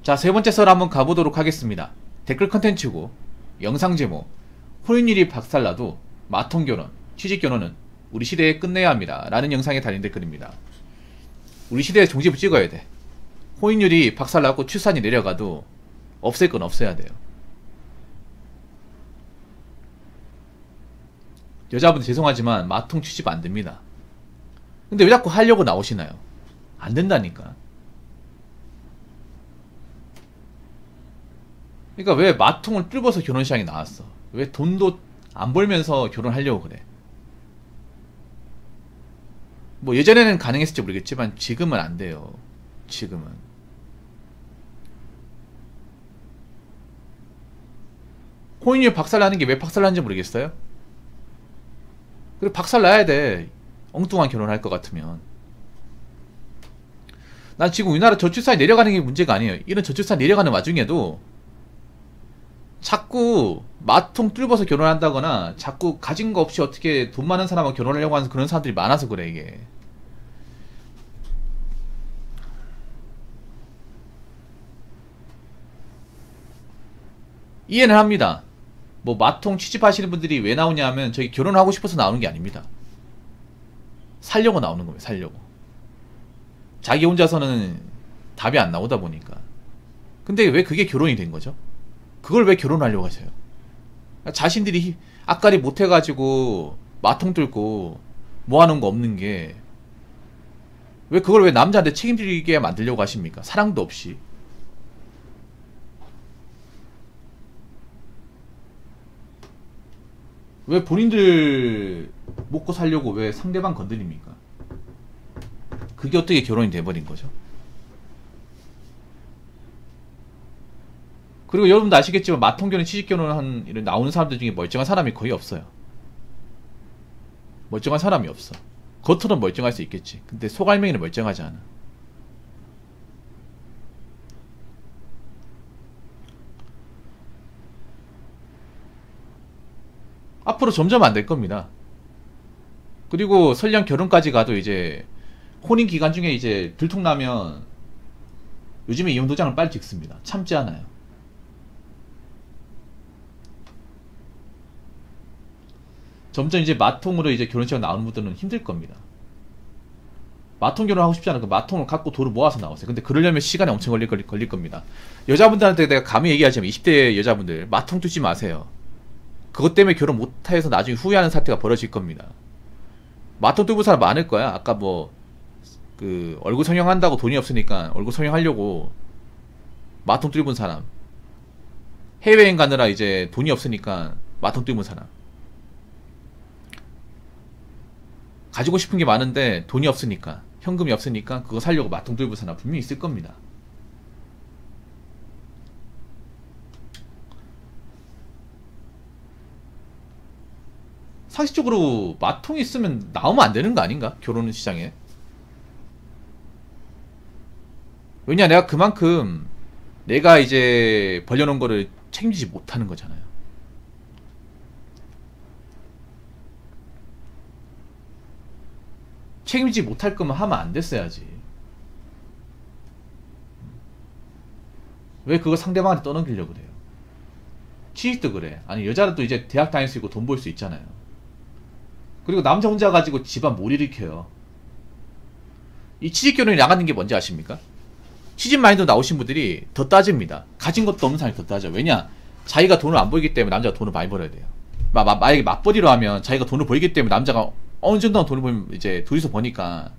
자, 세 번째 썰 한번 가보도록 하겠습니다. 댓글 컨텐츠고 영상 제목 혼인율이 박살나도 마통결혼, 취직결혼은 우리 시대에 끝내야 합니다 라는 영상에 달린 댓글입니다. 우리 시대에 종지부 찍어야 돼. 혼인율이 박살나고 출산이 내려가도 없앨 건 없애야 돼요. 여자분들 죄송하지만 마통 취집 안됩니다. 근데 왜 자꾸 하려고 나오시나요? 안된다니까. 그러니까 왜 마통을 뚫어서 결혼시장에 나왔어? 왜 돈도 안 벌면서 결혼하려고 그래? 뭐 예전에는 가능했을지 모르겠지만 지금은 안 돼요. 지금은. 혼인율 박살나는 게 왜 박살나는지 모르겠어요? 그리고 박살나야 돼. 엉뚱한 결혼할 것 같으면. 난 지금 우리나라 저출산이 내려가는 게 문제가 아니에요. 이런 저출산 내려가는 와중에도 자꾸 마통 뚫어서 결혼한다거나 자꾸 가진 거 없이 어떻게 돈 많은 사람하고 결혼하려고 하는 그런 사람들이 많아서 그래. 이게 이해는 합니다. 뭐 마통 취집하시는 분들이 왜 나오냐 하면 저기 결혼하고 싶어서 나오는 게 아닙니다. 살려고 나오는 거예요. 살려고. 자기 혼자서는 답이 안 나오다 보니까. 근데 왜 그게 결혼이 된 거죠? 그걸 왜 결혼하려고 하세요? 자신들이 앞가리 못해가지고 마통 뚫고 모아놓은 거 없는 게 왜 그걸 왜 남자한테 책임지게 만들려고 하십니까? 사랑도 없이. 왜 본인들 먹고 살려고 왜 상대방 건드립니까? 그게 어떻게 결혼이 돼버린 거죠? 그리고 여러분도 아시겠지만 마통결혼, 취직결혼 이런 나오는 사람들 중에 멀쩡한 사람이 거의 없어요. 멀쩡한 사람이 없어. 겉으로는 멀쩡할 수 있겠지. 근데 속알맹이는 멀쩡하지 않아. 앞으로 점점 안 될 겁니다. 그리고 설령 결혼까지 가도 이제 혼인 기간 중에 이제 들통나면 요즘에 이혼 도장을 빨리 찍습니다. 참지 않아요. 점점 이제 마통으로 이제 결혼식 나오는 분들은 힘들 겁니다. 마통 결혼하고 싶지 않아. 그 마통을 갖고 돈을 모아서 나오세요. 근데 그러려면 시간이 엄청 걸릴 겁니다. 여자분들한테 내가 감히 얘기하자면 20대 여자분들 마통 뚫지 마세요. 그것 때문에 결혼 못해서 나중에 후회하는 사태가 벌어질 겁니다. 마통 뚫은 사람 많을 거야. 아까 뭐 그 얼굴 성형한다고 돈이 없으니까 얼굴 성형하려고 마통 뚫은 사람, 해외여행 가느라 이제 돈이 없으니까 마통 뚫은 사람, 가지고 싶은 게 많은데 돈이 없으니까, 현금이 없으니까 그거 살려고 마통 뚫은 사람 분명히 있을 겁니다. 상식적으로 마통이 있으면 나오면 안 되는 거 아닌가? 결혼 시장에. 왜냐, 내가 그만큼 내가 이제 벌려놓은 거를 책임지지 못하는 거잖아요. 책임지지 못할 거면 하면 안 됐어야지. 왜 그거 상대방한테 떠넘기려고 그래요? 취직도 그래. 아니, 여자도 이제 대학 다닐 수 있고 돈 벌 수 있잖아요. 그리고 남자 혼자 가지고 집안 못 일으켜요. 이 취직결혼이 나가는 게 뭔지 아십니까? 취직 마인드 나오신 분들이 더 따집니다. 가진 것도 없는 사람이 더 따져. 왜냐? 자기가 돈을 안 벌기 때문에 남자가 돈을 많이 벌어야 돼요. 만약에 맞벌이로 하면 자기가 돈을 벌기 때문에 남자가 어느 정도 돈을 벌면 이제 둘이서 버니까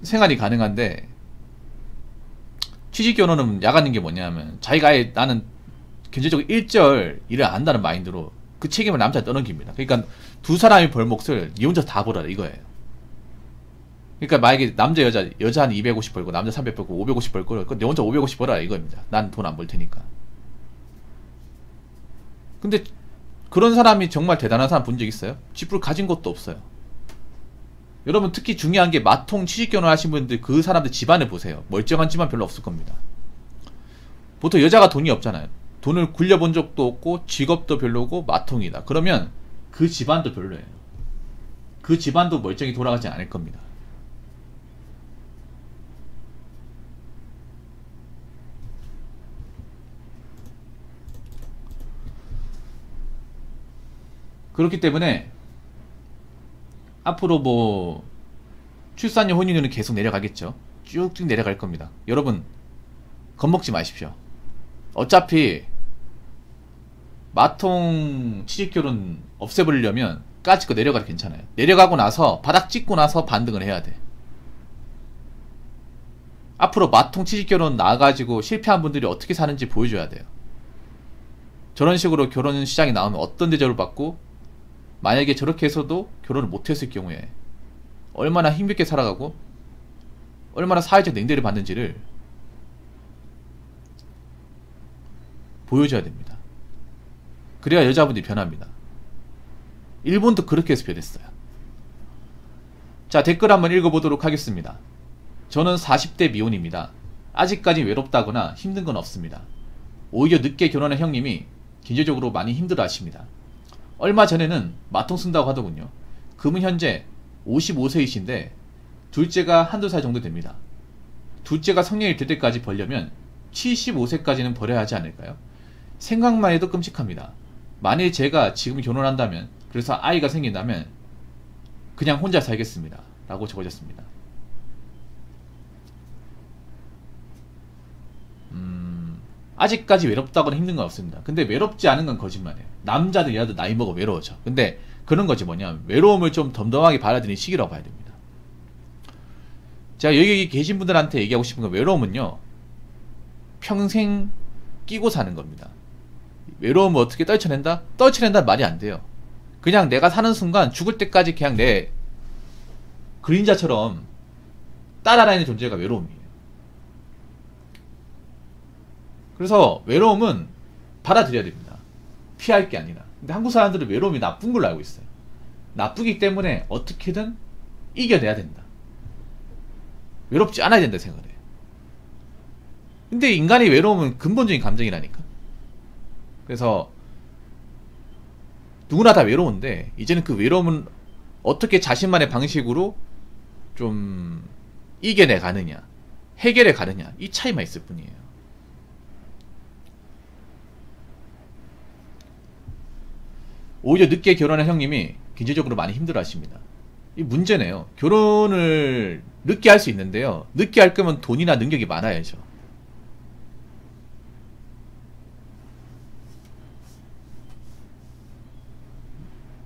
생활이 가능한데, 취직결혼은 야가는 게 뭐냐면 자기가 아예 나는 경제적으로 일절 일을 안 한다는 마인드로 그 책임을 남자한테 떠넘깁니다. 그러니까 두 사람이 벌 몫을 니 혼자 다 벌어라 이거예요. 그러니까 만약에 남자 여자 한 250 벌고 남자 300 벌고 550 벌 거를 니 혼자 550 벌어라 이겁니다. 난 돈 안 벌 테니까. 근데 그런 사람이 정말 대단한 사람 본 적 있어요? 집을 가진 것도 없어요. 여러분 특히 중요한 게 마통 취직결혼 하신 분들 그 사람들 집안을 보세요. 멀쩡한 집안 별로 없을 겁니다. 보통 여자가 돈이 없잖아요. 돈을 굴려본 적도 없고 직업도 별로고 마통이다. 그러면 그 집안도 별로예요. 그 집안도 멀쩡히 돌아가지 않을 겁니다. 그렇기 때문에 앞으로 뭐 출산율, 혼인율은 계속 내려가겠죠. 쭉쭉 내려갈 겁니다. 여러분 겁먹지 마십시오. 어차피 마통 취직결혼 없애버리려면 까짓 거 내려가도 괜찮아요. 내려가고 나서 바닥 찍고 나서 반등을 해야 돼. 앞으로 마통 취직결혼 나와가지고 실패한 분들이 어떻게 사는지 보여줘야 돼요. 저런 식으로 결혼 시장에 나오면 어떤 대접을 받고, 만약에 저렇게 해서도 결혼을 못했을 경우에 얼마나 힘겹게 살아가고 얼마나 사회적 냉대를 받는지를 보여줘야 됩니다. 그래야 여자분들이 변합니다. 일본도 그렇게 해서 변했어요. 자, 댓글 한번 읽어보도록 하겠습니다. 저는 40대 미혼입니다. 아직까지 외롭다거나 힘든 건 없습니다. 오히려 늦게 결혼한 형님이 경제적으로 많이 힘들어 하십니다. 얼마 전에는 마통 쓴다고 하더군요. 그분 현재 55세이신데 둘째가 한두 살 정도 됩니다. 둘째가 성년이 될 때까지 벌려면 75세까지는 벌어야 하지 않을까요? 생각만 해도 끔찍합니다. 만일 제가 지금 결혼한다면, 그래서 아이가 생긴다면 그냥 혼자 살겠습니다. 라고 적어졌습니다. 아직까지 외롭다고는 힘든 건 없습니다. 근데 외롭지 않은 건 거짓말이에요. 남자들 여자들 나이 먹어 외로워져. 근데 그런 거지 뭐냐, 외로움을 좀 덤덤하게 받아들이는 시기라고 봐야 됩니다. 제가 여기 계신 분들한테 얘기하고 싶은 건, 외로움은요 평생 끼고 사는 겁니다. 외로움을 어떻게 떨쳐낸다? 떨쳐낸다는 말이 안 돼요. 그냥 내가 사는 순간 죽을 때까지 그냥 내 그림자처럼 따라다니는 존재가 외로움이에요. 그래서 외로움은 받아들여야 됩니다. 피할 게 아니라. 근데 한국 사람들은 외로움이 나쁜 걸로 알고 있어요. 나쁘기 때문에 어떻게든 이겨내야 된다. 외롭지 않아야 된다 생각을 해요. 근데 인간의 외로움은 근본적인 감정이라니까. 그래서 누구나 다 외로운데, 이제는 그 외로움은 어떻게 자신만의 방식으로 좀 이겨내 가느냐, 해결해 가느냐, 이 차이만 있을 뿐이에요. 오히려 늦게 결혼한 형님이 경제적으로 많이 힘들어 하십니다. 이 문제네요. 결혼을 늦게 할 수 있는데요, 늦게 할 거면 돈이나 능력이 많아야죠.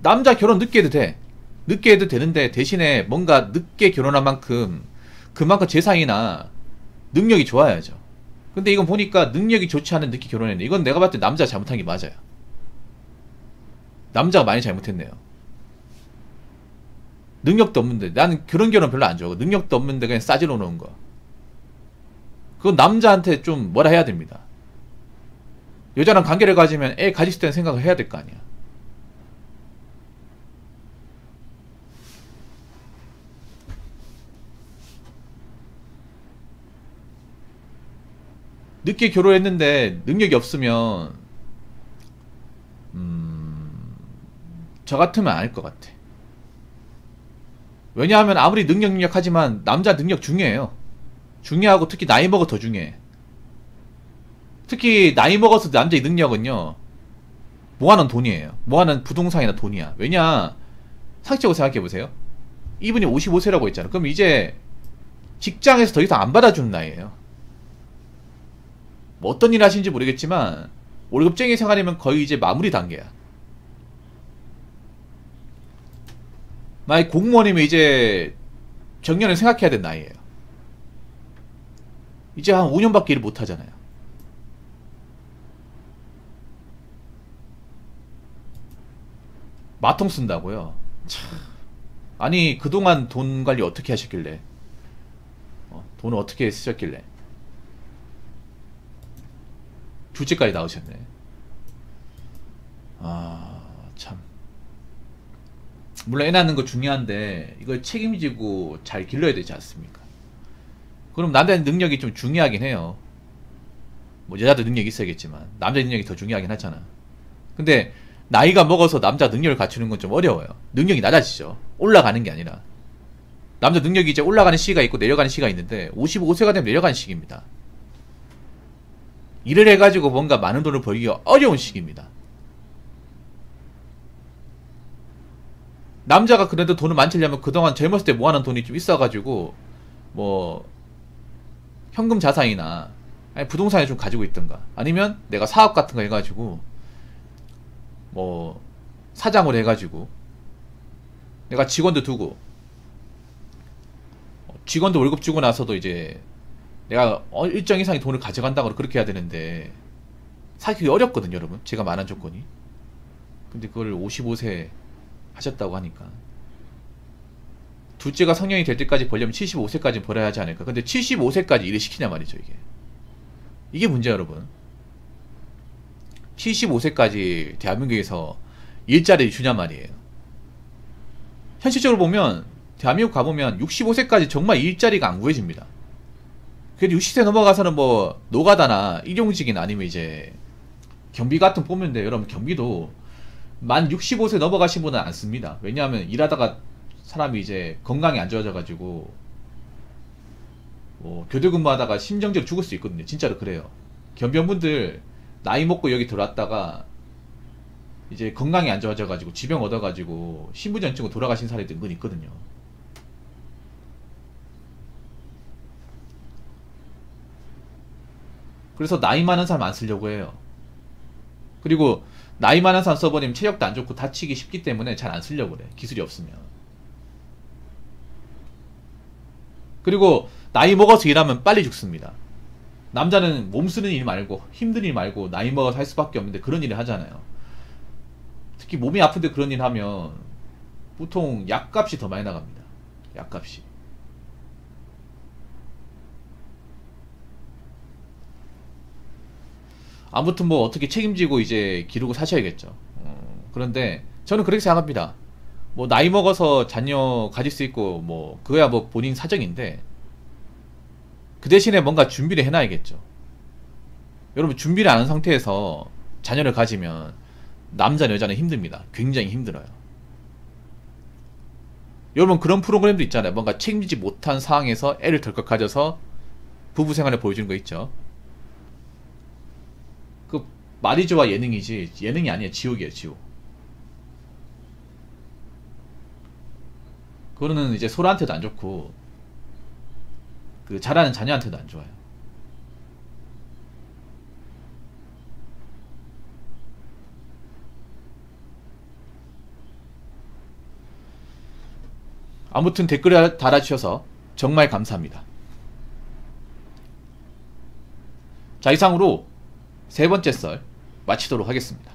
남자 결혼 늦게 해도 돼. 늦게 해도 되는데, 대신에 뭔가 늦게 결혼한 만큼 그만큼 재산이나 능력이 좋아야죠. 근데 이건 보니까 능력이 좋지 않은 늦게 결혼했네. 이건 내가 봤을 때 남자가 잘못한 게 맞아요. 남자가 많이 잘못했네요. 능력도 없는데, 나는 그런 결혼 별로 안 좋아하고, 능력도 없는데 그냥 싸질러 놓은 거, 그건 남자한테 좀 뭐라 해야 됩니다. 여자랑 관계를 가지면 애 가질 때는 생각을 해야 될 거 아니야. 늦게 결혼했는데 능력이 없으면 저 같으면 안 할 것 같아. 왜냐하면 아무리 능력하지만 남자 능력 중요해요. 중요하고 특히 나이 먹어 더 중요해. 특히 나이 먹어서 남자의 능력은요, 모아놓은 돈이에요. 모아놓은 부동산이나 돈이야. 왜냐, 상식적으로 생각해보세요. 이분이 55세라고 했잖아. 그럼 이제 직장에서 더 이상 안 받아주는 나이에요. 뭐 어떤 일 하시는지 모르겠지만 월급쟁이 생활이면 거의 이제 마무리 단계야. 만약 공무원이면 이제 정년을 생각해야 되는 나이에요. 이제 한 5년밖에 일을 못 하잖아요. 마통 쓴다고요? 참. 아니, 그동안 돈 관리 어떻게 하셨길래, 돈을 어떻게 쓰셨길래. 둘째까지 나오셨네. 아, 참. 물론 애 낳는 거 중요한데 이걸 책임지고 잘 길러야 되지 않습니까? 그럼 남자의 능력이 좀 중요하긴 해요. 뭐 여자도 능력이 있어야겠지만 남자의 능력이 더 중요하긴 하잖아. 근데 나이가 먹어서 남자 능력을 갖추는 건 좀 어려워요. 능력이 낮아지죠. 올라가는 게 아니라. 남자 능력이 이제 올라가는 시기가 있고 내려가는 시기가 있는데 55세가 되면 내려가는 시기입니다. 일을 해가지고 뭔가 많은 돈을 벌기가 어려운 시기입니다. 남자가 그래도 돈을 많지려면 그동안 젊었을 때 모아놓은 돈이 좀 있어가지고 뭐 현금 자산이나 아니 부동산을 좀 가지고 있던가, 아니면 내가 사업 같은 거 해가지고 뭐 사장으로 해가지고 내가 직원도 두고, 직원도 월급 주고 나서도 이제 내가 일정 이상의 돈을 가져간다고 그렇게 해야 되는데 사기 어렵거든요 여러분, 제가 말한 조건이. 근데 그걸 55세 하셨다고 하니까, 둘째가 성년이 될 때까지 벌려면 75세까지 벌어야 하지 않을까. 근데 75세까지 일을 시키냐 말이죠. 이게 문제야 여러분. 75세까지 대한민국에서 일자리를 주냐 말이에요. 현실적으로 보면 대한민국 가보면 65세까지 정말 일자리가 안 구해집니다. 그래도 60세 넘어가서는 뭐 노가다나 일용직이나 아니면 이제 경비 같은 거 보면 돼요. 여러분 경비도 만 65세 넘어가신 분은 안 씁니다. 왜냐하면 일하다가 사람이 이제 건강이 안 좋아져가지고 뭐 교대 근무하다가 심정지로 죽을 수 있거든요. 진짜로 그래요. 경비원분들 나이 먹고 여기 들어왔다가 이제 건강이 안 좋아져가지고 지병 얻어가지고 신부전증으로 돌아가신 사례도 은근 있거든요. 그래서 나이 많은 사람 안 쓰려고 해요. 그리고 나이 많은 사람 써버리면 체력도 안 좋고 다치기 쉽기 때문에 잘 안 쓰려고 그래. 기술이 없으면. 그리고 나이 먹어서 일하면 빨리 죽습니다. 남자는 몸 쓰는 일 말고 힘든 일 말고 나이 먹어서 할 수밖에 없는데 그런 일을 하잖아요. 특히 몸이 아픈데 그런 일 하면 보통 약값이 더 많이 나갑니다. 약값이. 아무튼 뭐 어떻게 책임지고 이제 기르고 사셔야겠죠. 그런데 저는 그렇게 생각합니다. 뭐 나이 먹어서 자녀 가질 수 있고 뭐 그거야 뭐 본인 사정인데 그 대신에 뭔가 준비를 해놔야겠죠. 여러분 준비를 안 한 상태에서 자녀를 가지면 남자 여자는 힘듭니다. 굉장히 힘들어요. 여러분 그런 프로그램도 있잖아요. 뭔가 책임지지 못한 상황에서 애를 덜컥 가져서 부부 생활을 보여주는 거 있죠. 그 말이 좋아 예능이지 예능이 아니에요. 지옥이에요. 지옥. 그거는 이제 소라한테도 안 좋고 그 잘하는 자녀한테도 안 좋아요. 아무튼 댓글 달아주셔서 정말 감사합니다. 자, 이상으로 세 번째 썰 마치도록 하겠습니다.